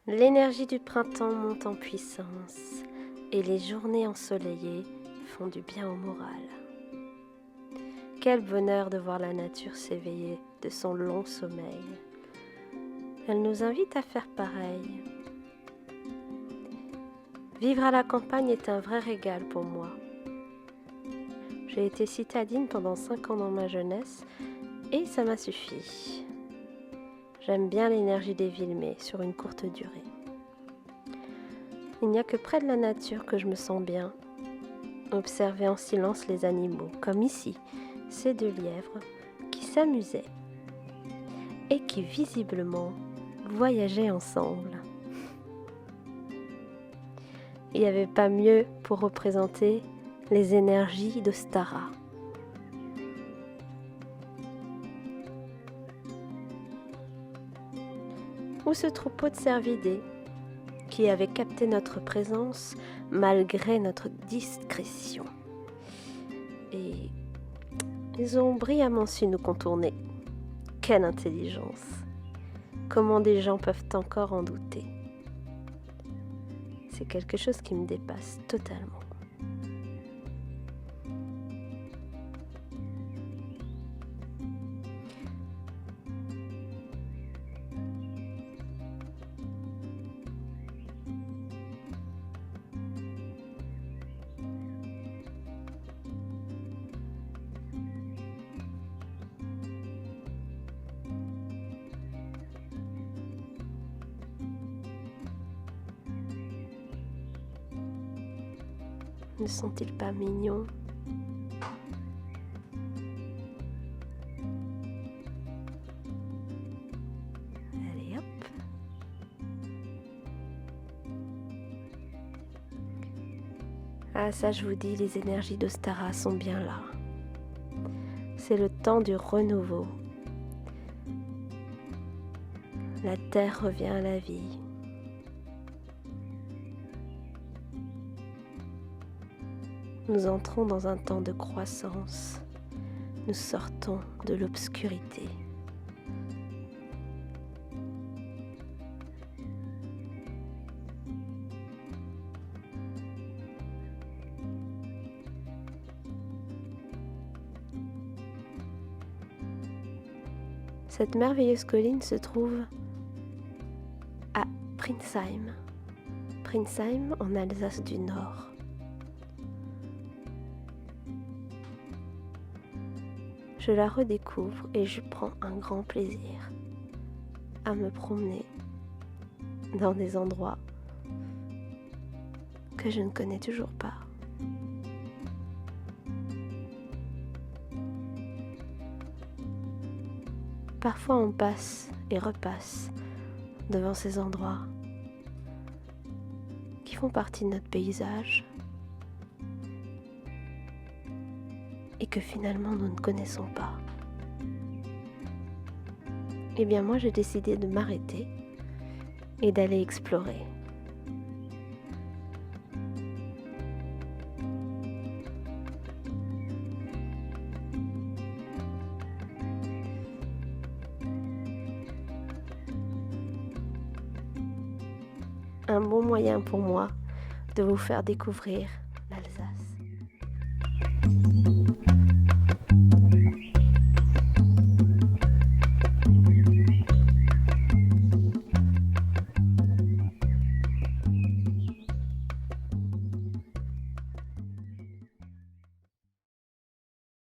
L'énergie du printemps monte en puissance et les journées ensoleillées font du bien au moral. Quel bonheur de voir la nature s'éveiller de son long sommeil. Elle nous invite à faire pareil. Vivre à la campagne est un vrai régal pour moi. J'ai été citadine pendant 5 ans dans ma jeunesse et ça m'a suffi. J'aime bien l'énergie des villes, mais sur une courte durée. Il n'y a que près de la nature que je me sens bien. Observer en silence les animaux, comme ici, ces 2 lièvres qui s'amusaient et qui visiblement voyageaient ensemble. Il n'y avait pas mieux pour représenter les énergies d'Ostara. Ou ce troupeau de cervidés qui avait capté notre présence malgré notre discrétion. Et ils ont brillamment su nous contourner. Quelle intelligence! Comment des gens peuvent encore en douter? C'est quelque chose qui me dépasse totalement. Ne sont-ils pas mignons? Allez hop! Ah ça je vous dis, les énergies d'Ostara sont bien là. C'est le temps du renouveau. La terre revient à la vie. Nous entrons dans un temps de croissance. Nous sortons de l'obscurité. Cette merveilleuse colline se trouve à Prinsheim. Prinsheim en Alsace du Nord. Je la redécouvre et je prends un grand plaisir à me promener dans des endroits que je ne connais toujours pas. Parfois on passe et repasse devant ces endroits qui font partie de notre paysage et que finalement nous ne connaissons pas. Eh bien moi j'ai décidé de m'arrêter et d'aller explorer. Un bon moyen pour moi de vous faire découvrir